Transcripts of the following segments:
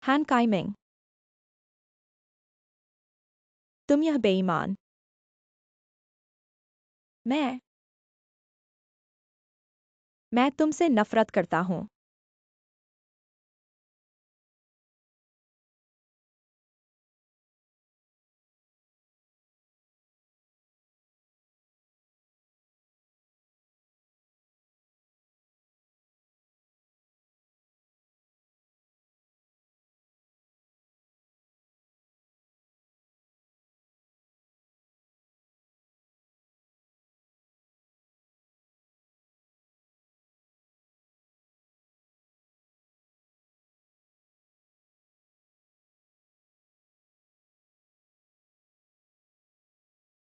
Han Kaiming, तुम यह बेईमान। मैं मैं तुमसे नफरत करता हूँ।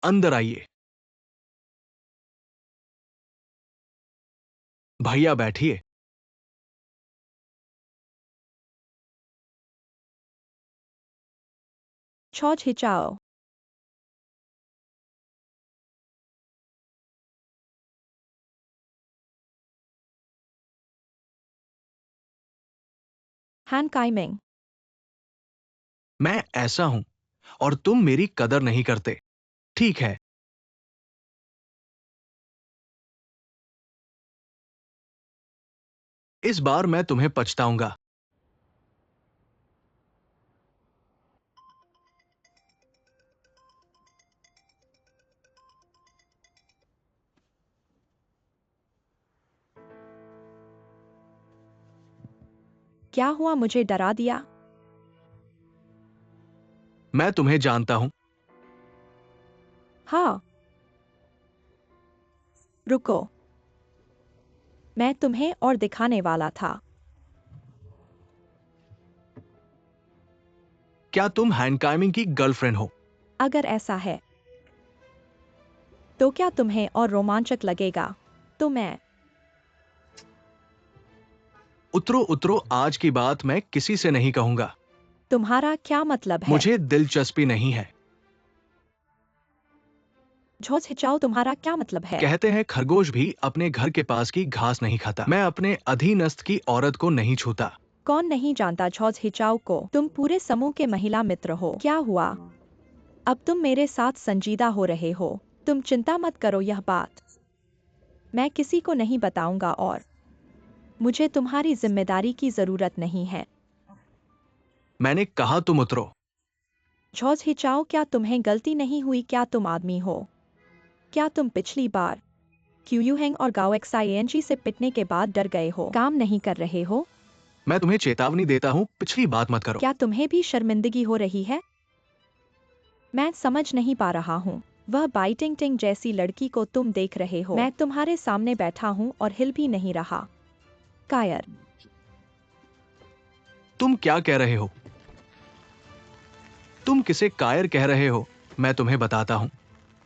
अंदर आइए। भैया बैठिए। छौज हिचाओ। Han Kaiming, मैं ऐसा हूं और तुम मेरी कदर नहीं करते। ठीक है। इस बार मैं तुम्हें पछताऊंगा। क्या हुआ, मुझे डरा दिया? मैं तुम्हें जानता हूं। हाँ, रुको। मैं तुम्हें और दिखाने वाला था। क्या तुम हैंडकाइमिंग की गर्लफ्रेंड हो? अगर ऐसा है तो क्या तुम्हें और रोमांचक लगेगा? तो मैं उतरो उतरो, आज की बात मैं किसी से नहीं कहूंगा। तुम्हारा क्या मतलब है? मुझे दिलचस्पी नहीं है। झोज हिचाओ, तुम्हारा क्या मतलब है? कहते हैं खरगोश भी अपने घर के पास की घास नहीं खाता। मैं अपने अधीनस्थ की औरत को नहीं छूता। कौन नहीं जानता झोज हिचाओ को? तुम पूरे समूह के महिला मित्र हो। क्या हुआ? अब तुम मेरे साथ संजीदा हो रहे हो। तुम चिंता मत करो, यह बात मैं किसी को नहीं बताऊंगा और मुझे तुम्हारी जिम्मेदारी की जरूरत नहीं है। मैंने कहा तुम उतरो। झोज हिचाओ, क्या तुम्हें गलती नहीं हुई? क्या तुम आदमी हो? क्या तुम पिछली बार क्यूयूहेंग और गाओ एक्साइएनजी से पिटने के बाद डर गए हो? काम नहीं कर रहे हो? मैं तुम्हें चेतावनी देता हूं, पिछली बात मत करो। क्या तुम्हें भी शर्मिंदगी हो रही है? मैं समझ नहीं पा रहा हूँ। वह बाइटिंग टिंग जैसी लड़की को तुम देख रहे हो। मैं तुम्हारे सामने बैठा हूँ और हिल भी नहीं रहा। कायर, तुम क्या कह रहे हो? तुम किसे कायर कह रहे हो? मैं तुम्हें बताता हूं।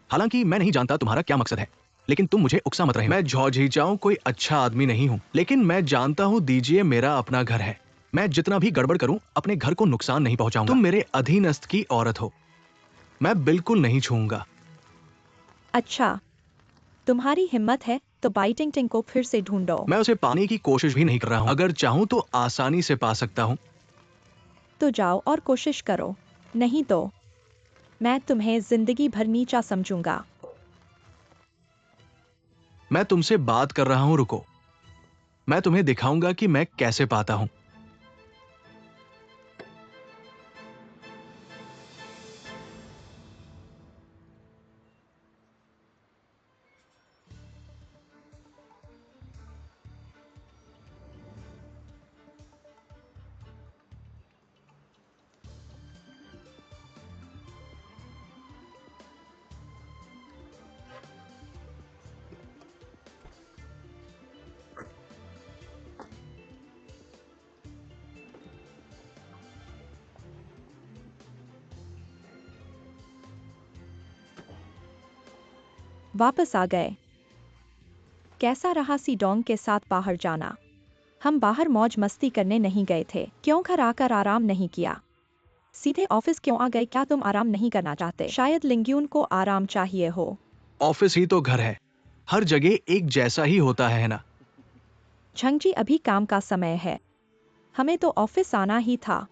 हालांकि मैं नहीं जानता तुम्हारा क्या मकसद है, लेकिन तुम मुझे उकसा मत रहे। मैं झौझिचाऊं कोई अच्छा आदमी नहीं हूं, लेकिन मैं जानता हूं दीजिए मेरा अपना घर है। मैं जितना भी गड़बड़ करूं अपने घर को नुकसान नहीं पहुंचाऊंगा। तुम मेरे अधीनस्थ की औरत हो। मैं बिल्कुल नहीं छूऊंगा। अच्छा, तुम्हारी हिम्मत है तो बाइटिंग टिंग को फिर से ढूंढो। मैं उसे पाने की कोशिश भी नहीं कर रहा हूं। अगर चाहूं तो आसानी से पा सकता हूं। तो जाओ और कोशिश करो, नहीं तो मैं तुम्हें जिंदगी भर नीचा समझूंगा। मैं तुमसे बात कर रहा हूं, रुको। मैं तुम्हें दिखाऊंगा कि मैं कैसे पाता हूं। वापस आ गए। कैसा रहा सीडोंग के साथ बाहर जाना? हम बाहर मौज मस्ती करने नहीं गए थे। क्यों घर आकर आराम नहीं किया? सीधे ऑफिस क्यों आ गए? क्या तुम आराम नहीं करना चाहते? शायद लिंग्यून को आराम चाहिए हो। ऑफिस ही तो घर है। हर जगह एक जैसा ही होता है ना? झंगजी, अभी काम का समय है। हमें तो ऑफिस आना ही था।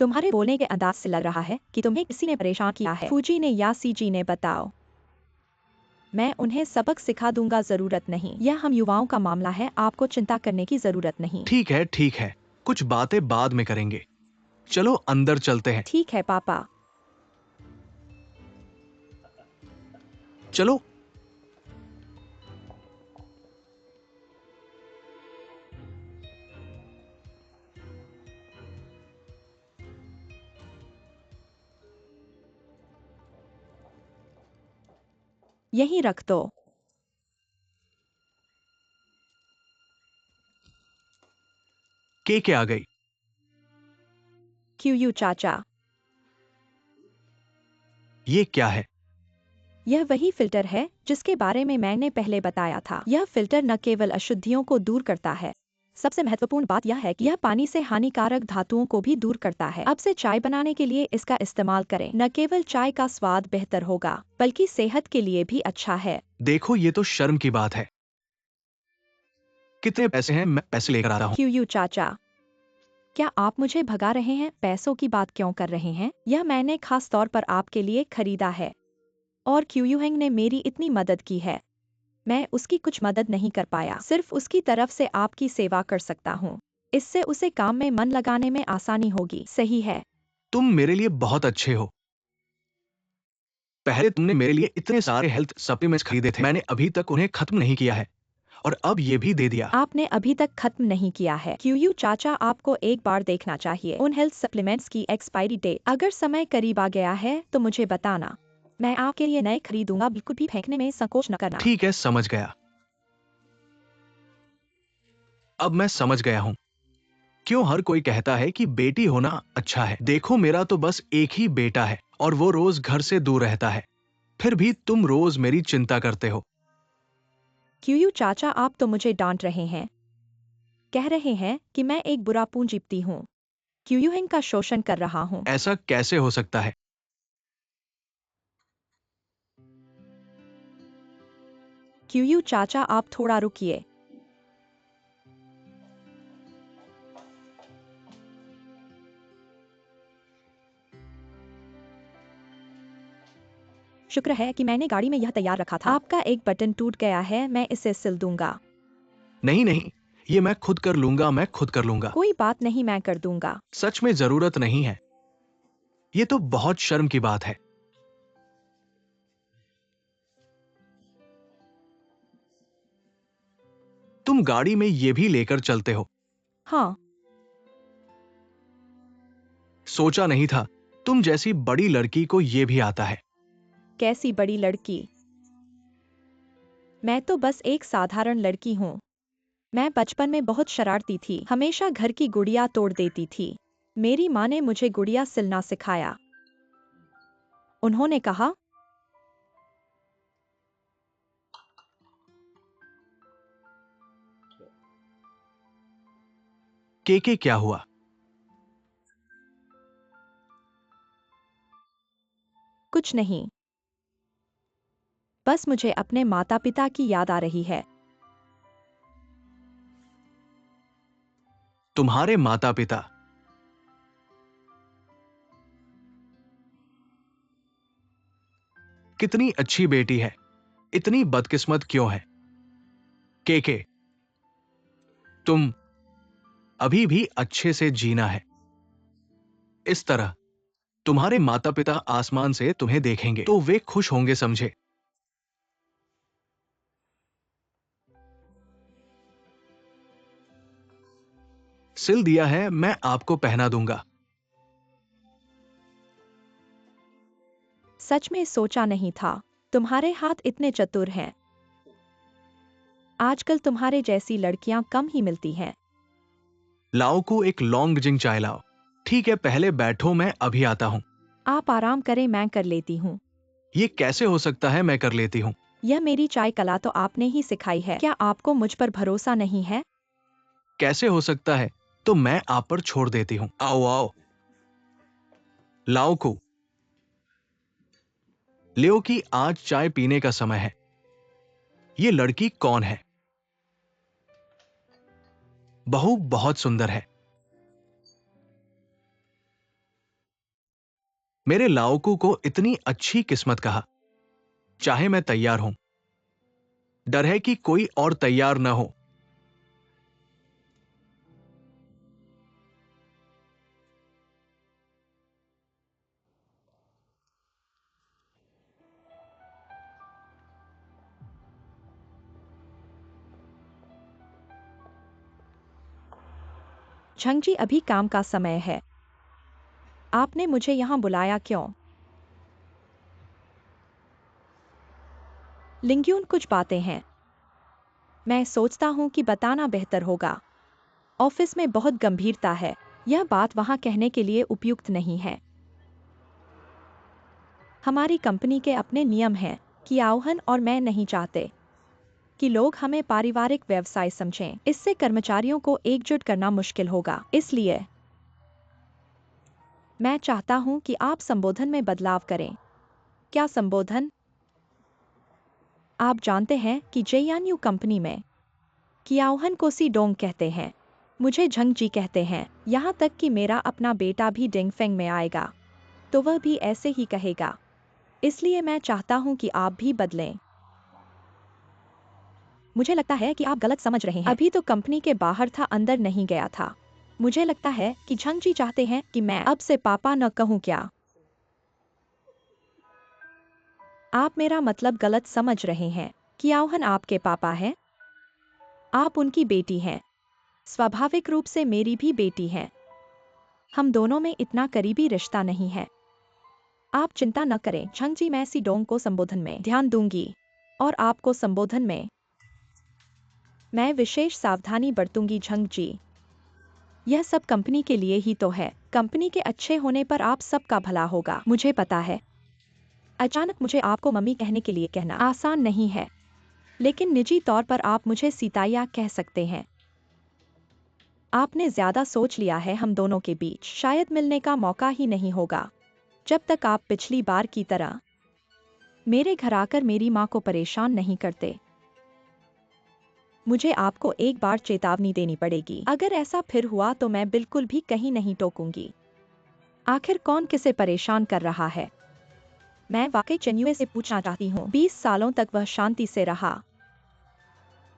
तुम्हारे बोलने के अंदाज से लग रहा है कि तुम्हें किसी ने परेशान किया है। फूजी ने या सीजी ने बताओ। मैं उन्हें सबक सिखा दूंगा, जरूरत नहीं। यह हम युवाओं का मामला है, आपको चिंता करने की जरूरत नहीं। ठीक है, कुछ बातें बाद में करेंगे। चलो अंदर चलते हैं। ठीक है पापा। चलो। यहीं रख दो। के आ गई। क्यूयू चाचा, ये क्या है? यह वही फिल्टर है जिसके बारे में मैंने पहले बताया था। यह फिल्टर न केवल अशुद्धियों को दूर करता है, सबसे महत्वपूर्ण बात यह है कि यह पानी से हानिकारक धातुओं को भी दूर करता है। अब से चाय बनाने के लिए इसका इस्तेमाल करें। न केवल चाय का स्वाद बेहतर होगा, बल्कि सेहत के लिए भी अच्छा है। देखो, ये तो शर्म की बात है। कितने पैसे हैं? मैं पैसे लेकर आ रहा हूँ। क्यूयू चाचा, क्या आप मुझे भगा रहे हैं? पैसों की बात क्यों कर रहे हैं? यह मैंने खास तौर पर आपके लिए खरीदा है, और क्यूयूहेंग ने मेरी इतनी मदद की है। मैं उसकी कुछ मदद नहीं कर पाया, सिर्फ उसकी तरफ से आपकी सेवा कर सकता हूँ। इससे उसे काम में मन लगाने में आसानी होगी, सही है? तुम मेरे लिए बहुत अच्छे हो। पहले तुमने मेरे लिए इतने सारे हेल्थ सप्लीमेंट्स खरीदे थे, मैंने अभी तक उन्हें खत्म नहीं किया है, और अब ये भी दे दिया। आपने अभी तक खत्म नहीं किया है। क्यूयू चाचा, आपको एक बार देखना चाहिए उन हेल्थ सप्लीमेंट्स की एक्सपायरी डेट। अगर समय करीब आ गया है तो मुझे बताना, मैं आपके लिए नए खरीदूंगा। बिल्कुल भी फेंकने में संकोच न करना। ठीक है, समझ गया। अब मैं समझ गया हूँ क्यों हर कोई कहता है कि बेटी होना अच्छा है। देखो, मेरा तो बस एक ही बेटा है, और वो रोज घर से दूर रहता है। फिर भी तुम रोज मेरी चिंता करते हो। क्यूयू चाचा, आप तो मुझे डांट रहे हैं, कह रहे हैं कि मैं एक बुरा पूंजीपति हूँ, क्यूयूहेंग का शोषण कर रहा हूँ। ऐसा कैसे हो सकता है? क्यूयू चाचा, आप थोड़ा रुकिए। शुक्र है कि मैंने गाड़ी में यह तैयार रखा था। आपका एक बटन टूट गया है, मैं इसे सिल दूंगा। नहीं नहीं, ये मैं खुद कर लूंगा, मैं खुद कर लूंगा। कोई बात नहीं, मैं कर दूंगा। सच में जरूरत नहीं है। ये तो बहुत शर्म की बात है। तुम गाड़ी में ये भी लेकर चलते हो? हाँ। सोचा नहीं था तुम जैसी बड़ी लड़की को ये भी आता है। कैसी बड़ी लड़की? मैं तो बस एक साधारण लड़की हूँ। मैं बचपन में बहुत शरारती थी, हमेशा घर की गुड़िया तोड़ देती थी। मेरी माँ ने मुझे गुड़िया सिलना सिखाया। उन्होंने कहा, के क्या हुआ? कुछ नहीं, बस मुझे अपने माता पिता की याद आ रही है। तुम्हारे माता पिता? कितनी अच्छी बेटी है, इतनी बदकिस्मत क्यों है? के तुम अभी भी अच्छे से जीना है। इस तरह तुम्हारे माता पिता आसमान से तुम्हें देखेंगे तो वे खुश होंगे, समझे? सिल दिया है, मैं आपको पहना दूंगा। सच में सोचा नहीं था, तुम्हारे हाथ इतने चतुर हैं। आजकल तुम्हारे जैसी लड़कियां कम ही मिलती हैं। लाओ को एक लॉन्ग जिंग चाय लाओ। ठीक है, पहले बैठो, मैं अभी आता हूं। आप आराम करें, मैं कर लेती हूँ। ये कैसे हो सकता है? मैं कर लेती हूं। यह मेरी चाय कला तो आपने ही सिखाई है, क्या आपको मुझ पर भरोसा नहीं है? कैसे हो सकता है? तो मैं आप पर छोड़ देती हूं। आओ आओ। लाओ को लियो की आज चाय पीने का समय है। ये लड़की कौन है? बहू बहुत सुंदर है। मेरे लाओकू को इतनी अच्छी किस्मत कहा। चाहे मैं तैयार हूं, डर है कि कोई और तैयार न हो। झंगजी, अभी काम का समय है। आपने मुझे यहाँ बुलाया क्यों? लिंग्यून, कुछ बातें हैं। मैं सोचता हूँ कि बताना बेहतर होगा। ऑफिस में बहुत गंभीरता है। यह बात वहाँ कहने के लिए उपयुक्त नहीं है। हमारी कंपनी के अपने नियम हैं कि आह्वान और मैं नहीं चाहते कि लोग हमें पारिवारिक व्यवसाय समझें। इससे कर्मचारियों को एकजुट करना मुश्किल होगा। इसलिए मैं चाहता हूं कि आप संबोधन में बदलाव करें। क्या संबोधन? आप जानते हैं कि जेयानयू कंपनी में कियाओहन को सी डोंग कहते हैं। मुझे झंगजी कहते हैं। यहाँ तक कि मेरा अपना बेटा भी डिंगफेंग में आएगा तो वह भी ऐसे ही कहेगा। इसलिए मैं चाहता हूं कि आप भी बदलें। मुझे लगता है कि आप गलत समझ रहे हैं। अभी तो कंपनी के बाहर था, अंदर नहीं गया था। मुझे लगता है कि झंगजी चाहते हैं कि मैं अब से पापा न कहूं। क्या आप मेरा मतलब गलत समझ रहे हैं? कियाओहन आपके पापा हैं? आप उनकी बेटी हैं। स्वाभाविक रूप से मेरी भी बेटी हैं। हम दोनों में इतना करीबी रिश्ता नहीं है। आप चिंता न करें झंगजी, मैं सी डोंग को संबोधन में ध्यान दूंगी और आपको संबोधन में मैं विशेष सावधानी बरतूंगी। झंगजी, यह सब कंपनी के लिए ही तो है। कंपनी के अच्छे होने पर आप सबका भला होगा। मुझे पता है अचानक मुझे आपको मम्मी कहने के लिए कहना आसान नहीं है, लेकिन निजी तौर पर आप मुझे सीताया कह सकते हैं। आपने ज्यादा सोच लिया है। हम दोनों के बीच शायद मिलने का मौका ही नहीं होगा जब तक आप पिछली बार की तरह मेरे घर आकर मेरी माँ को परेशान नहीं करते। मुझे आपको एक बार चेतावनी देनी पड़ेगी। अगर ऐसा फिर हुआ तो मैं बिल्कुल भी कहीं नहीं टोकूंगी। आखिर कौन किसे परेशान कर रहा है? मैं वाकई चेन्युए से पूछना चाहती हूँ। 20 सालों तक वह शांति से रहा,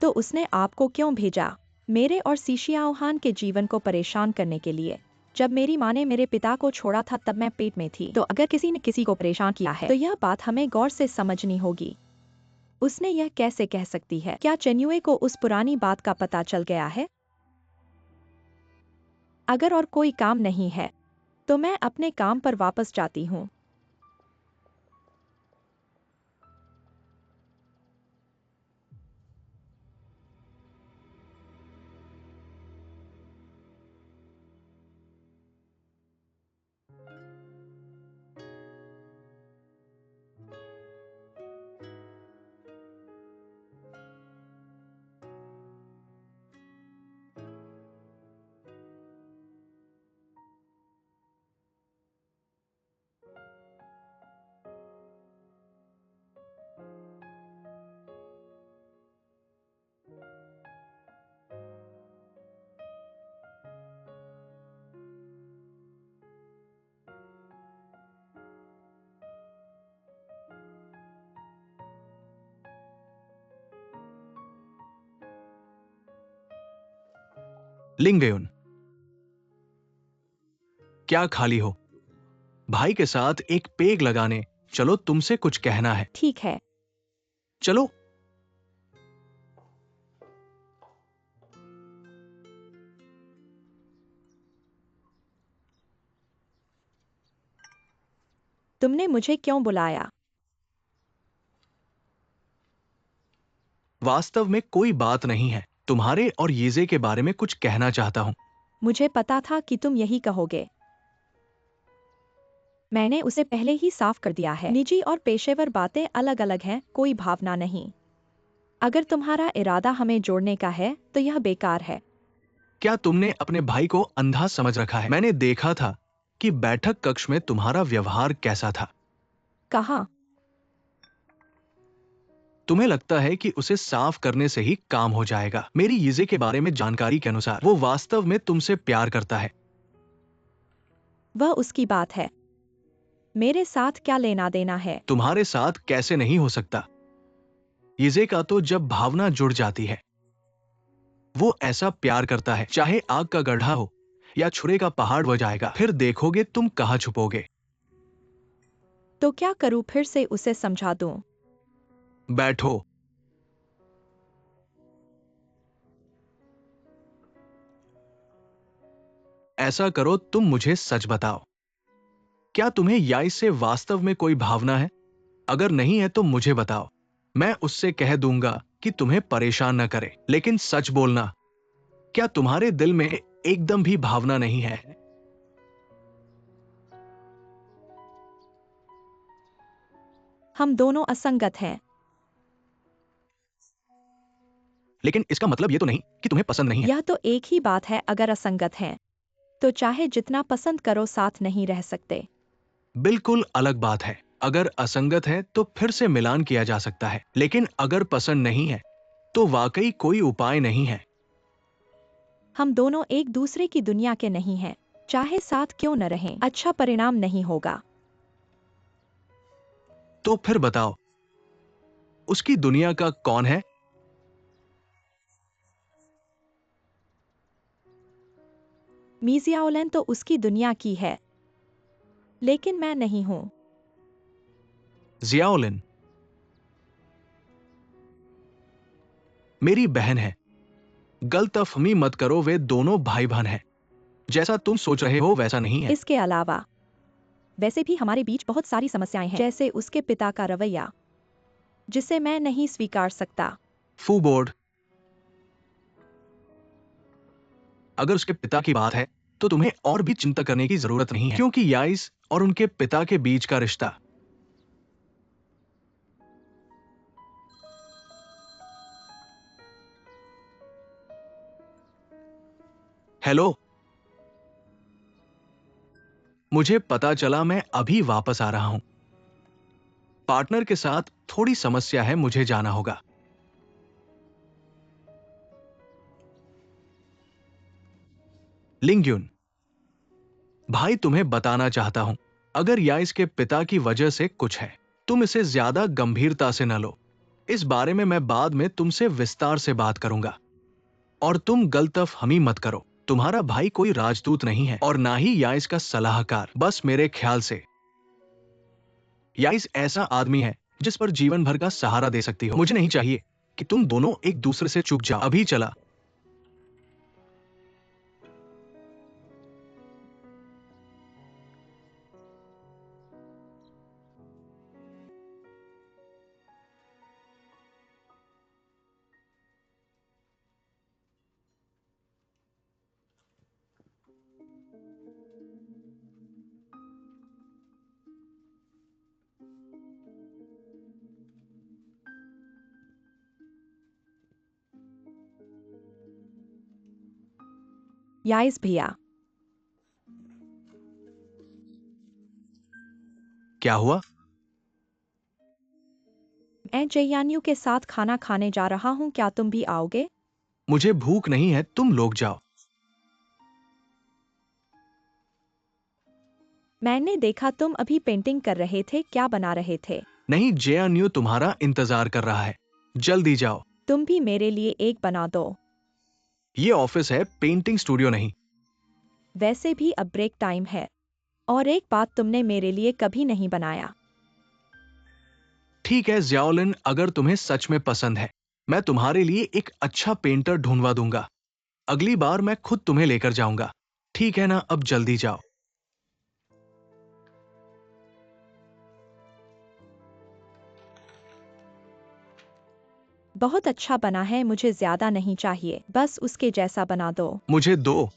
तो उसने आपको क्यों भेजा? मेरे और सीशियाओहान के जीवन को परेशान करने के लिए। जब मेरी माँ ने मेरे पिता को छोड़ा था तब मैं पेट में थी। तो अगर किसी ने किसी को परेशान किया है तो यह बात हमें गौर से समझनी होगी। उसने यह कैसे कह सकती है? क्या चेन्युए को उस पुरानी बात का पता चल गया है? अगर और कोई काम नहीं है तो मैं अपने काम पर वापस जाती हूँ। लिंगयुन, क्या खाली हो? भाई के साथ एक पेग लगाने चलो, तुमसे कुछ कहना है। ठीक है। चलो। तुमने मुझे क्यों बुलाया? वास्तव में कोई बात नहीं है। तुम्हारे और यीजे के बारे में कुछ कहना चाहता हूं। मुझे पता था कि तुम यही कहोगे। मैंने उसे पहले ही साफ कर दिया है। निजी और पेशेवर बातें अलग अलग हैं, कोई भावना नहीं। अगर तुम्हारा इरादा हमें जोड़ने का है तो यह बेकार है। क्या तुमने अपने भाई को अंधा समझ रखा है? मैंने देखा था कि बैठक कक्ष में तुम्हारा व्यवहार कैसा था। कहाँ? तुम्हें लगता है कि उसे साफ करने से ही काम हो जाएगा। मेरी यीजे के बारे में जानकारी के अनुसार वो वास्तव में तुमसे प्यार करता है। वह उसकी बात है। मेरे साथ क्या लेना देना है? तुम्हारे साथ कैसे नहीं हो सकता? यिजे का तो जब भावना जुड़ जाती है, वो ऐसा प्यार करता है, चाहे आग का गड्ढा हो या छुरे का पहाड़ बह जाएगा, फिर देखोगे तुम कहां छुपोगे। तो क्या करूं, फिर से उसे समझा दूं? बैठो। ऐसा करो, तुम मुझे सच बताओ, क्या तुम्हें याई से वास्तव में कोई भावना है? अगर नहीं है तो मुझे बताओ, मैं उससे कह दूंगा कि तुम्हें परेशान न करे। लेकिन सच बोलना, क्या तुम्हारे दिल में एकदम भी भावना नहीं है? हम दोनों असंगत हैं। लेकिन इसका मतलब ये तो नहीं कि तुम्हें पसंद नहीं है। यह तो एक ही बात है, अगर असंगत हैं तो चाहे जितना पसंद करो साथ नहीं रह सकते। बिल्कुल अलग बात है। अगर असंगत है तो फिर से मिलान किया जा सकता है, लेकिन अगर पसंद नहीं है तो वाकई कोई उपाय नहीं है। हम दोनों एक दूसरे की दुनिया के नहीं हैं, चाहे साथ क्यों न रहें, अच्छा परिणाम नहीं होगा। तो फिर बताओ, उसकी दुनिया का कौन है? मीजियाओलन तो उसकी दुनिया की है, लेकिन मैं नहीं हूं। जियाओलिन मेरी बहन है। गलतफहमी मत करो, वे दोनों भाई बहन हैं। जैसा तुम सोच रहे हो वैसा नहीं है। इसके अलावा वैसे भी हमारे बीच बहुत सारी समस्याएं हैं, जैसे उसके पिता का रवैया, जिसे मैं नहीं स्वीकार सकता। फूबोर्ड, अगर उसके पिता की बात है तो तुम्हें और भी चिंता करने की जरूरत नहीं है, क्योंकि याइस और उनके पिता के बीच का रिश्ता। हेलो, मुझे पता चला, मैं अभी वापस आ रहा हूं। पार्टनर के साथ थोड़ी समस्या है, मुझे जाना होगा। लिंग्युन, भाई तुम्हें बताना चाहता हूं, अगर याइस के पिता की वजह से कुछ है, तुम इसे ज्यादा गंभीरता से न लो। इस बारे में मैं बाद में तुमसे विस्तार से बात करूंगा। और तुम गलतफहमी मत करो, तुम्हारा भाई कोई राजदूत नहीं है और ना ही याइस का सलाहकार। बस मेरे ख्याल से याइस ऐसा आदमी है जिस पर जीवन भर का सहारा दे सकती हो। मुझे नहीं चाहिए कि तुम दोनों एक दूसरे से चूक जाओ। अभी चला। याइस भैया, क्या हुआ? मैं जयान्यू के साथ खाना खाने जा रहा हूं, क्या तुम भी आओगे? मुझे भूख नहीं है, तुम लोग जाओ। मैंने देखा तुम अभी पेंटिंग कर रहे थे, क्या बना रहे थे? नहीं, जेएनयू तुम्हारा इंतजार कर रहा है, जल्दी जाओ। तुम भी मेरे लिए एक बना दो। ये ऑफिस है, पेंटिंग स्टूडियो नहीं। वैसे भी अब ब्रेक टाइम है, और एक बात तुमने मेरे लिए कभी नहीं बनाया। ठीक है जियाओलिन, अगर तुम्हें सच में पसंद है, मैं तुम्हारे लिए एक अच्छा पेंटर ढूंढवा दूंगा। अगली बार मैं खुद तुम्हें लेकर जाऊंगा। ठीक है ना? अब जल्दी जाओ। बहुत अच्छा बना है, मुझे ज्यादा नहीं चाहिए, बस उसके जैसा बना दो। मुझे दो।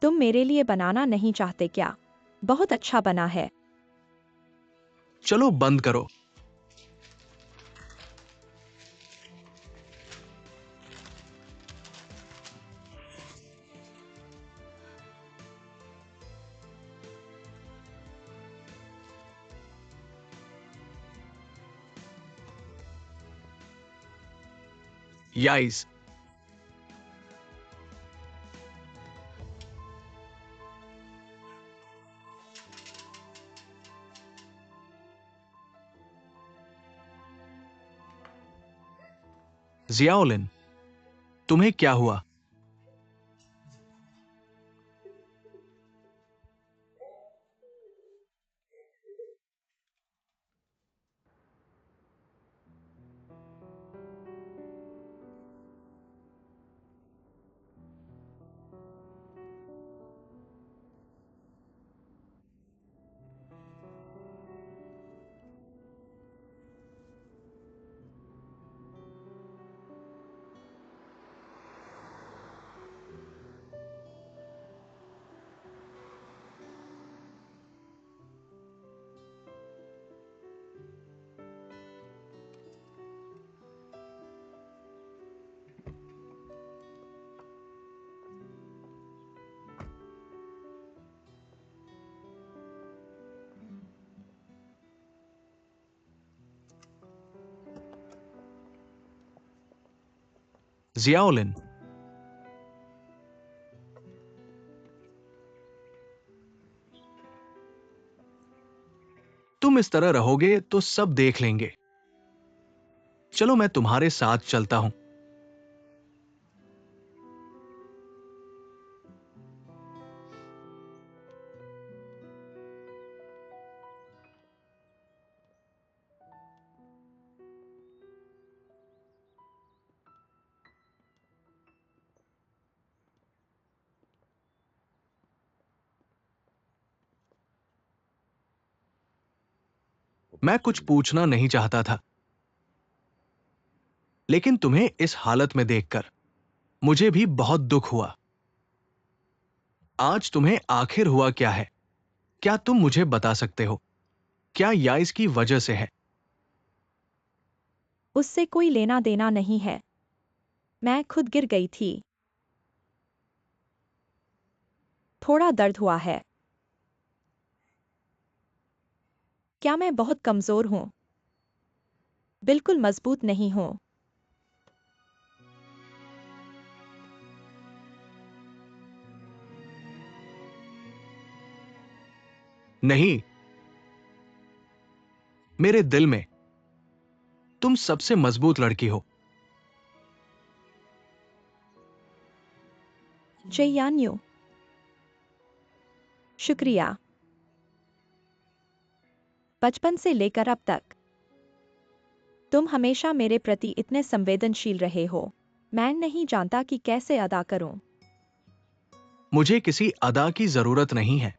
तुम मेरे लिए बनाना नहीं चाहते क्या? बहुत अच्छा बना है। चलो बंद करो। याइस, जियाओलिन, तुम्हें क्या हुआ? जियाओलिन, तुम इस तरह रहोगे तो सब देख लेंगे। चलो मैं तुम्हारे साथ चलता हूं। मैं कुछ पूछना नहीं चाहता था, लेकिन तुम्हें इस हालत में देखकर मुझे भी बहुत दुख हुआ। आज तुम्हें आखिर हुआ क्या है? क्या तुम मुझे बता सकते हो? क्या या इसकी वजह से है? उससे कोई लेना देना नहीं है। मैं खुद गिर गई थी। थोड़ा दर्द हुआ है। क्या मैं बहुत कमजोर हूं? बिल्कुल मजबूत नहीं हूं। नहीं, मेरे दिल में तुम सबसे मजबूत लड़की हो। चैयान्यू, शुक्रिया। बचपन से लेकर अब तक तुम हमेशा मेरे प्रति इतने संवेदनशील रहे हो। मैं नहीं जानता कि कैसे अदा करूं। मुझे किसी अदा की जरूरत नहीं है।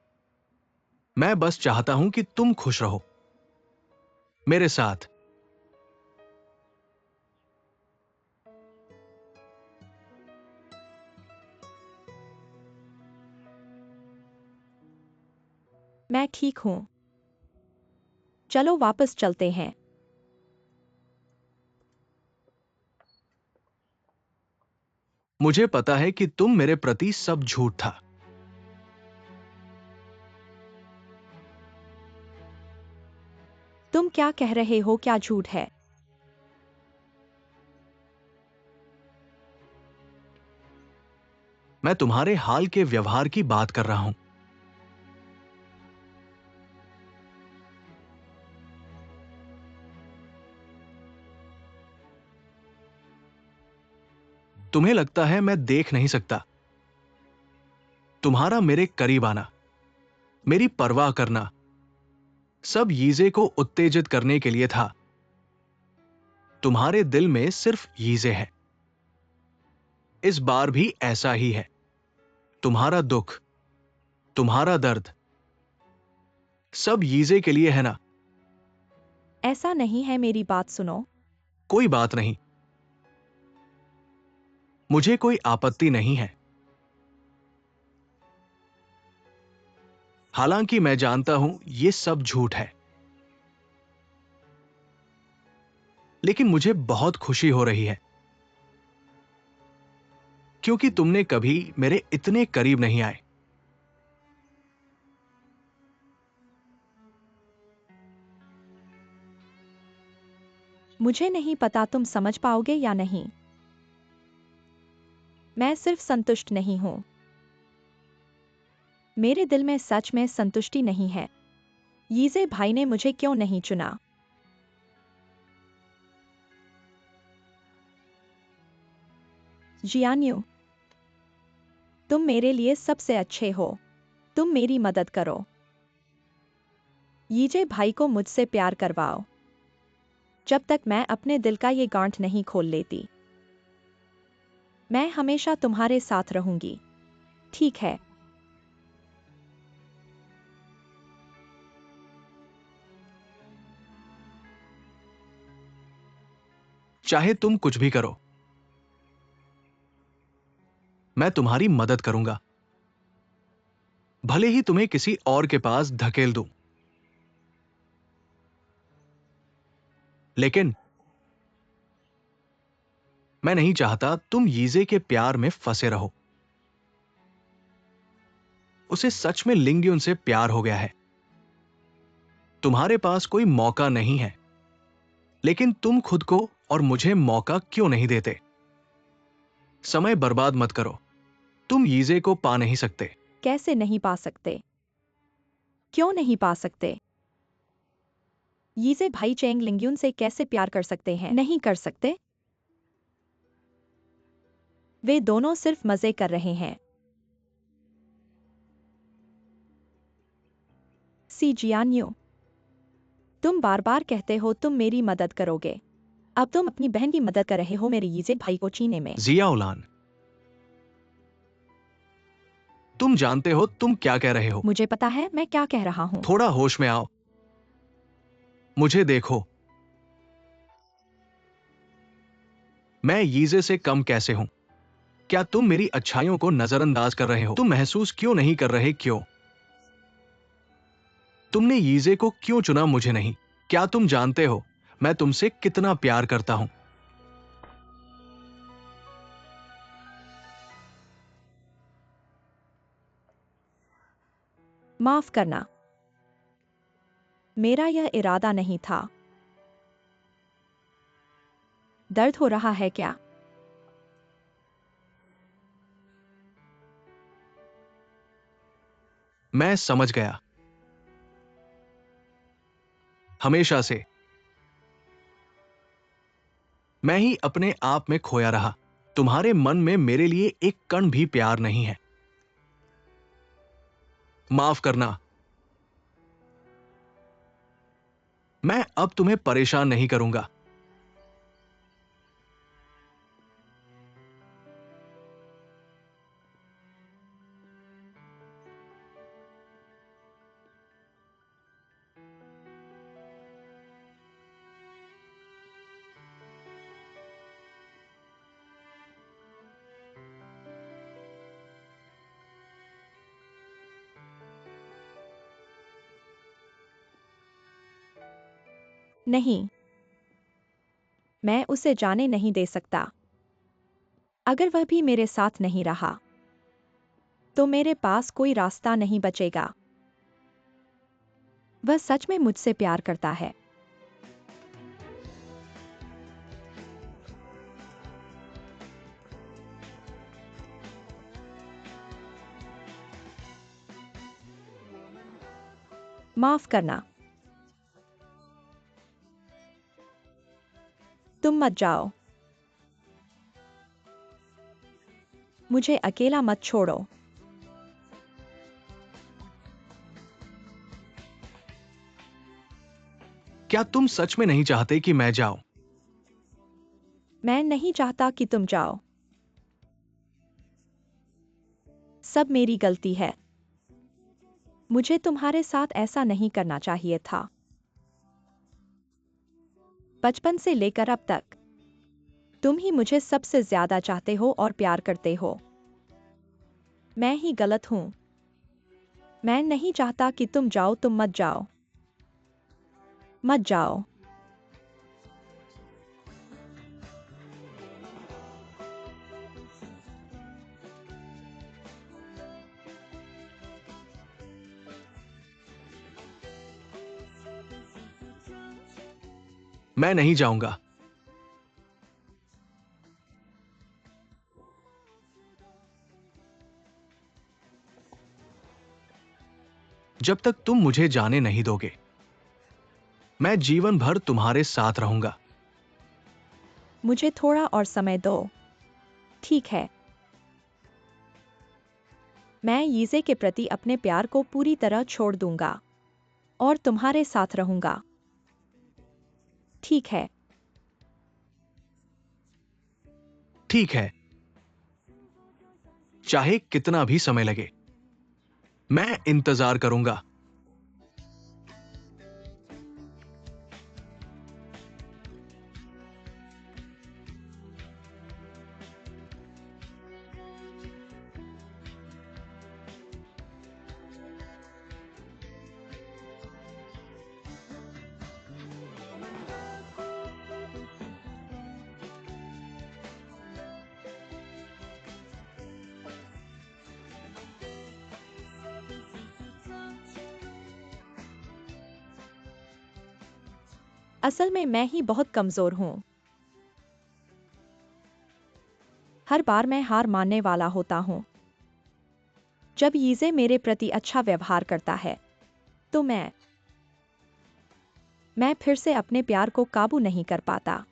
मैं बस चाहता हूं कि तुम खुश रहो मेरे साथ। मैं ठीक हूं। चलो वापस चलते हैं। मुझे पता है कि तुम मेरे प्रति सब झूठ था। तुम क्या कह रहे हो? क्या झूठ है? मैं तुम्हारे हाल के व्यवहार की बात कर रहा हूं। तुम्हें लगता है मैं देख नहीं सकता। तुम्हारा मेरे करीब आना, मेरी परवाह करना, सब यीजे को उत्तेजित करने के लिए था। तुम्हारे दिल में सिर्फ यीजे है। इस बार भी ऐसा ही है। तुम्हारा दुख, तुम्हारा दर्द, सब यीजे के लिए है ना? ऐसा नहीं है, मेरी बात सुनो। कोई बात नहीं, मुझे कोई आपत्ति नहीं है। हालांकि मैं जानता हूं ये सब झूठ है, लेकिन मुझे बहुत खुशी हो रही है क्योंकि तुमने कभी मेरे इतने करीब नहीं आए। मुझे नहीं पता तुम समझ पाओगे या नहीं। मैं सिर्फ संतुष्ट नहीं हूं। मेरे दिल में सच में संतुष्टि नहीं है। यीजे भाई ने मुझे क्यों नहीं चुना? जियान्यू, तुम मेरे लिए सबसे अच्छे हो। तुम मेरी मदद करो। यीजे भाई को मुझसे प्यार करवाओ, जब तक मैं अपने दिल का ये गांठ नहीं खोल लेती। मैं हमेशा तुम्हारे साथ रहूंगी, ठीक है? चाहे तुम कुछ भी करो, मैं तुम्हारी मदद करूंगा, भले ही तुम्हें किसी और के पास धकेल दूं। लेकिन मैं नहीं चाहता तुम यीजे के प्यार में फंसे रहो। उसे सच में लिंग्युन से प्यार हो गया है। तुम्हारे पास कोई मौका नहीं है, लेकिन तुम खुद को और मुझे मौका क्यों नहीं देते? समय बर्बाद मत करो। तुम यीजे को पा नहीं सकते। कैसे नहीं पा सकते? क्यों नहीं पा सकते? यीजे भाई चेंग लिंग्युन से कैसे प्यार कर सकते हैं? नहीं कर सकते। वे दोनों सिर्फ मजे कर रहे हैं। सी जियान्यू, तुम बार बार कहते हो तुम मेरी मदद करोगे। अब तुम अपनी बहन की मदद कर रहे हो मेरे यीजे भाई को चीने में। जिया उलान, तुम जानते हो तुम क्या कह रहे हो। मुझे पता है मैं क्या कह रहा हूँ। थोड़ा होश में आओ। मुझे देखो, मैं यीजे से कम कैसे हूं? क्या तुम मेरी अच्छाइयों को नजरअंदाज कर रहे हो? तुम महसूस क्यों नहीं कर रहे? क्यों? तुमने यीजे को क्यों चुना, मुझे नहीं? क्या तुम जानते हो मैं तुमसे कितना प्यार करता हूं? माफ करना, मेरा यह इरादा नहीं था। दर्द हो रहा है क्या? मैं समझ गया। हमेशा से मैं ही अपने आप में खोया रहा। तुम्हारे मन में मेरे लिए एक कण भी प्यार नहीं है। माफ करना। मैं अब तुम्हें परेशान नहीं करूंगा। नहीं, मैं उसे जाने नहीं दे सकता। अगर वह भी मेरे साथ नहीं रहा, तो मेरे पास कोई रास्ता नहीं बचेगा। वह सच में मुझसे प्यार करता है। माफ करना। तुम मत जाओ। मुझे अकेला मत छोड़ो। क्या तुम सच में नहीं चाहते कि मैं जाऊं? मैं नहीं चाहता कि तुम जाओ। सब मेरी गलती है। मुझे तुम्हारे साथ ऐसा नहीं करना चाहिए था। बचपन से लेकर अब तक तुम ही मुझे सबसे ज्यादा चाहते हो और प्यार करते हो। मैं ही गलत हूं। मैं नहीं चाहता कि तुम जाओ। तुम मत जाओ। मत जाओ। मैं नहीं जाऊंगा। जब तक तुम मुझे जाने नहीं दोगे, मैं जीवन भर तुम्हारे साथ रहूंगा। मुझे थोड़ा और समय दो। ठीक है, मैं यीजे के प्रति अपने प्यार को पूरी तरह छोड़ दूंगा और तुम्हारे साथ रहूंगा। ठीक है, ठीक है, चाहे कितना भी समय लगे, मैं इंतजार करूंगा। असल में मैं ही बहुत कमजोर हूं। हर बार मैं हार मानने वाला होता हूं। जब यीजे मेरे प्रति अच्छा व्यवहार करता है तो मैं फिर से अपने प्यार को काबू नहीं कर पाता।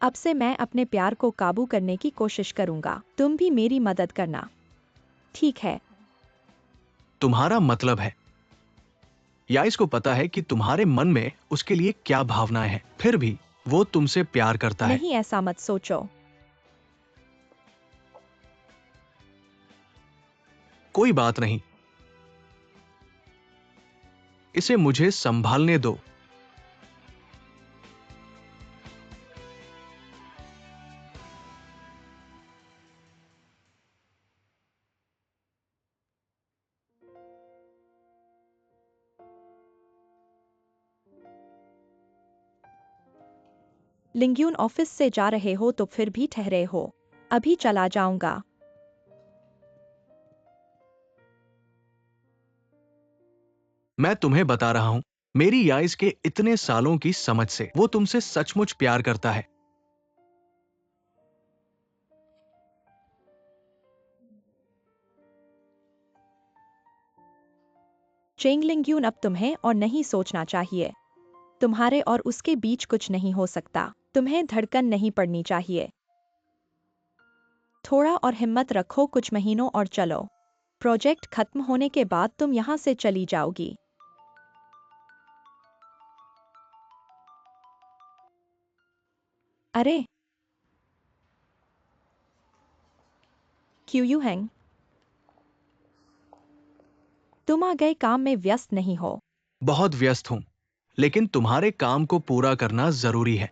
अब से मैं अपने प्यार को काबू करने की कोशिश करूंगा। तुम भी मेरी मदद करना। ठीक है, तुम्हारा मतलब है, या इसको पता है कि तुम्हारे मन में उसके लिए क्या भावनाएं हैं, फिर भी वो तुमसे प्यार करता है। नहीं ऐसा मत सोचो। कोई बात नहीं, इसे मुझे संभालने दो। लिंग्यून ऑफिस से जा रहे हो तो फिर भी ठहरे हो। अभी चला जाऊंगा। मैं तुम्हें बता रहा हूं, मेरी याइस के इतने सालों की समझ से वो तुमसे सचमुच प्यार करता है। चेंग लिंग्यून, अब तुम्हें और नहीं सोचना चाहिए। तुम्हारे और उसके बीच कुछ नहीं हो सकता। तुम्हें धड़कन नहीं पड़नी चाहिए। थोड़ा और हिम्मत रखो, कुछ महीनों और चलो। प्रोजेक्ट खत्म होने के बाद तुम यहां से चली जाओगी। अरे क्यों यू हैंग, तुम आ गए, काम में व्यस्त नहीं हो? बहुत व्यस्त हूं, लेकिन तुम्हारे काम को पूरा करना जरूरी है।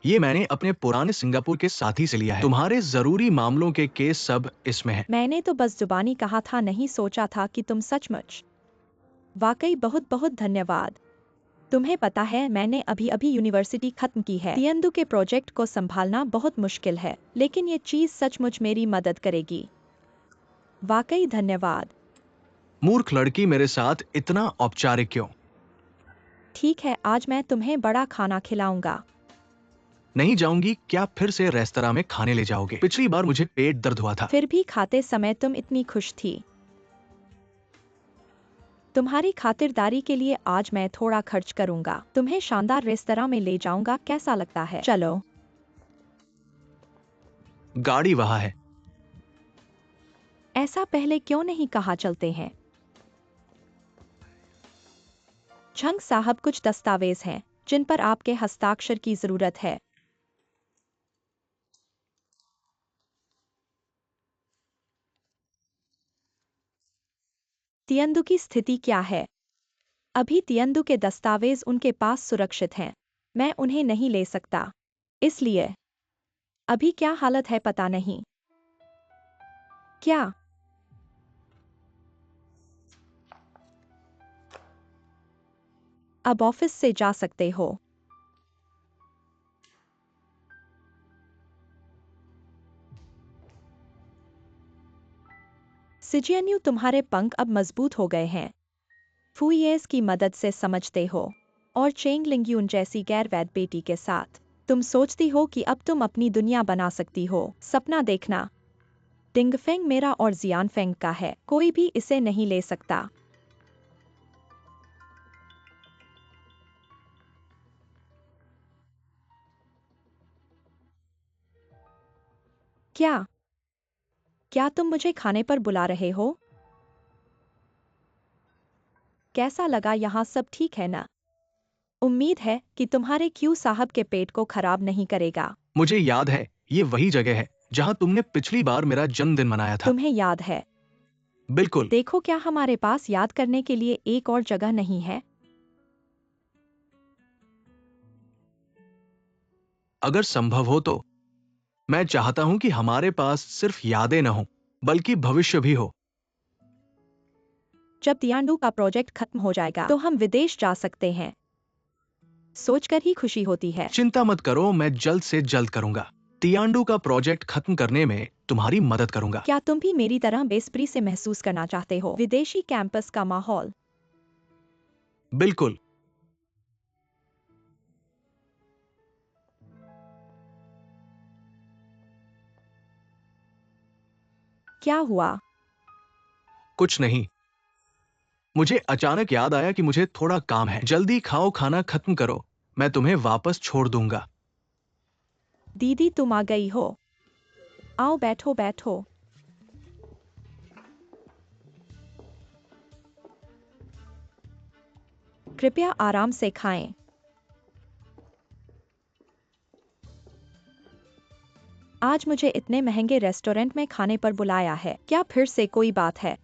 ये मैंने अपने पुराने सिंगापुर के साथी से लिया है। तुम्हारे जरूरी मामलों के केस सब इसमें हैं। मैंने तो बस जुबानी कहा था, नहीं सोचा था कि तुम सचमुच। वाकई बहुत बहुत धन्यवाद। तुम्हें पता है, मैंने अभी अभी यूनिवर्सिटी खत्म की है। तियंदु के प्रोजेक्ट को संभालना बहुत मुश्किल है, लेकिन ये चीज सचमुच मेरी मदद करेगी। वाकई धन्यवाद। मूर्ख लड़की, मेरे साथ इतना औपचारिक क्यों? ठीक है, आज मैं तुम्हें बड़ा खाना खिलाऊंगा। नहीं जाऊंगी, क्या फिर से रेस्तरां में खाने ले जाओगे? पिछली बार मुझे पेट दर्द हुआ था। फिर भी खाते समय तुम इतनी खुश थी। तुम्हारी खातिरदारी के लिए आज मैं थोड़ा खर्च करूंगा। तुम्हें शानदार रेस्तरां में ले जाऊंगा, कैसा लगता है? चलो। गाड़ी वहां है। ऐसा पहले क्यों नहीं कहा, चलते हैं। झंग साहब, कुछ दस्तावेज हैं जिन पर आपके हस्ताक्षर की जरूरत है। तियंदु की स्थिति क्या है? अभी तियंदु के दस्तावेज उनके पास सुरक्षित हैं। मैं उन्हें नहीं ले सकता। इसलिए अभी क्या हालत है पता नहीं। क्या? अब ऑफिस से जा सकते हो। सिजियन्यू, तुम्हारे पंख अब मजबूत हो गए हैं। फुइयेस की मदद से समझते हो। और चेंग लिंग्यून जैसी गैर वैध बेटी के साथ तुम सोचती हो कि अब तुम अपनी दुनिया बना सकती हो। सपना देखना। डिंगफेंग मेरा और जियानफेंग का है, कोई भी इसे नहीं ले सकता। क्या क्या तुम मुझे खाने पर बुला रहे हो? कैसा लगा? यहाँ सब ठीक है ना? उम्मीद है कि तुम्हारे क्यू साहब के पेट को खराब नहीं करेगा। मुझे याद है, ये वही जगह है जहाँ तुमने पिछली बार मेरा जन्मदिन मनाया था। तुम्हें याद है? बिल्कुल। देखो, क्या हमारे पास याद करने के लिए एक और जगह नहीं है? अगर संभव हो तो मैं चाहता हूं कि हमारे पास सिर्फ यादें न हो, बल्कि भविष्य भी हो। जब तियांडू का प्रोजेक्ट खत्म हो जाएगा तो हम विदेश जा सकते हैं। सोचकर ही खुशी होती है। चिंता मत करो, मैं जल्द से जल्द करूंगा। तियांडू का प्रोजेक्ट खत्म करने में तुम्हारी मदद करूंगा। क्या तुम भी मेरी तरह बेसब्री से महसूस करना चाहते हो विदेशी कैंपस का माहौल? बिल्कुल। क्या हुआ? कुछ नहीं, मुझे अचानक याद आया कि मुझे थोड़ा काम है। जल्दी खाओ, खाना खत्म करो, मैं तुम्हें वापस छोड़ दूंगा। दीदी, तुम आ गई हो। आओ, बैठो बैठो। कृपया आराम से खाएं। आज मुझे इतने महंगे रेस्टोरेंट में खाने पर बुलाया है। क्या फिर से कोई बात है?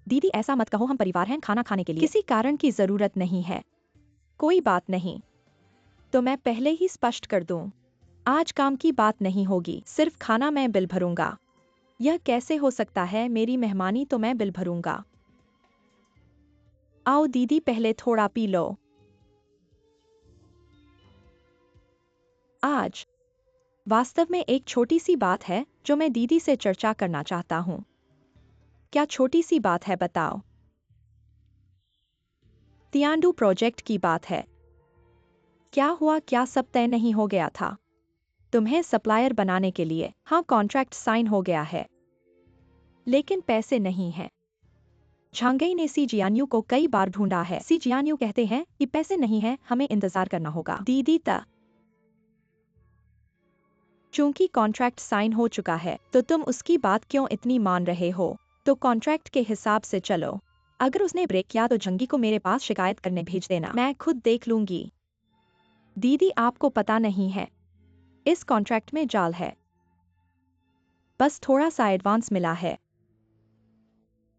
दीदी, ऐसा मत कहो, हम परिवार हैं खाना खाने के लिए। किसी कारण की जरूरत नहीं है। कोई बात नहीं। तो मैं पहले ही स्पष्ट कर दूं, आज काम की बात नहीं होगी, सिर्फ खाना मैं बिल भरूंगा। यह कैसे हो सकता है? मेरी मेहमानी तो मैं बिल भरूंगा। आओ दीदी, पहले थोड़ा पी लो। आज वास्तव में एक छोटी सी बात है जो मैं दीदी से चर्चा करना चाहता हूँ। क्या छोटी सी बात है? बताओ। तियांडू प्रोजेक्ट की बात है। क्या हुआ? क्या सब तय नहीं हो गया था तुम्हें सप्लायर बनाने के लिए? हाँ, कॉन्ट्रैक्ट साइन हो गया है, लेकिन पैसे नहीं हैं। झांगई ने सी जियान्यू को कई बार ढूंढा है। सी जियान्यू कहते हैं कि पैसे नहीं हैं, हमें इंतजार करना होगा। दीदी, चूंकि कॉन्ट्रैक्ट साइन हो चुका है तो तुम उसकी बात क्यों इतनी मान रहे हो? तो कॉन्ट्रैक्ट के हिसाब से चलो। अगर उसने ब्रेक किया तो जंगी को मेरे पास शिकायत करने भेज देना, मैं खुद देख लूंगी। दीदी, आपको पता नहीं है, इस कॉन्ट्रैक्ट में जाल है। बस थोड़ा सा एडवांस मिला है।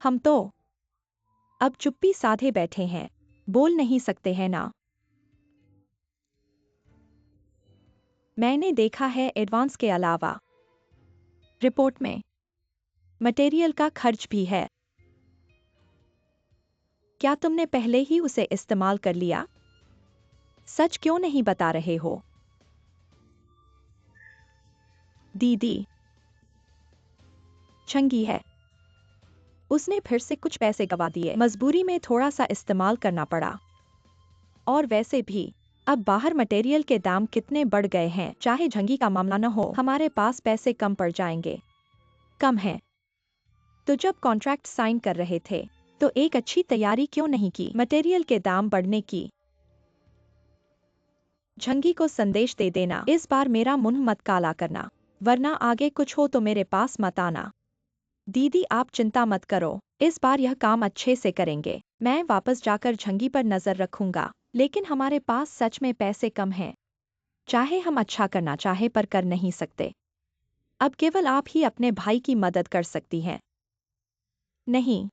हम तो अब चुप्पी साधे बैठे हैं, बोल नहीं सकते हैं ना। मैंने देखा है, एडवांस के अलावा रिपोर्ट में मटेरियल का खर्च भी है। क्या तुमने पहले ही उसे इस्तेमाल कर लिया? सच क्यों नहीं बता रहे हो? दीदी, छंगी है, उसने फिर से कुछ पैसे गवा दिए, मजबूरी में थोड़ा सा इस्तेमाल करना पड़ा। और वैसे भी अब बाहर मटेरियल के दाम कितने बढ़ गए हैं। चाहे झंगी का मामला न हो, हमारे पास पैसे कम पड़ जाएंगे। कम है तो जब कॉन्ट्रैक्ट साइन कर रहे थे तो एक अच्छी तैयारी क्यों नहीं की मटेरियल के दाम बढ़ने की? झंगी को संदेश दे देना, इस बार मेरा मुंह मत काला करना, वरना आगे कुछ हो तो मेरे पास मत आना। दीदी, आप चिंता मत करो, इस बार यह काम अच्छे से करेंगे। मैं वापस जाकर झंगी पर नजर रखूंगा, लेकिन हमारे पास सच में पैसे कम हैं। चाहे हम अच्छा करना चाहे पर कर नहीं सकते। अब केवल आप ही अपने भाई की मदद कर सकती हैं। नहीं,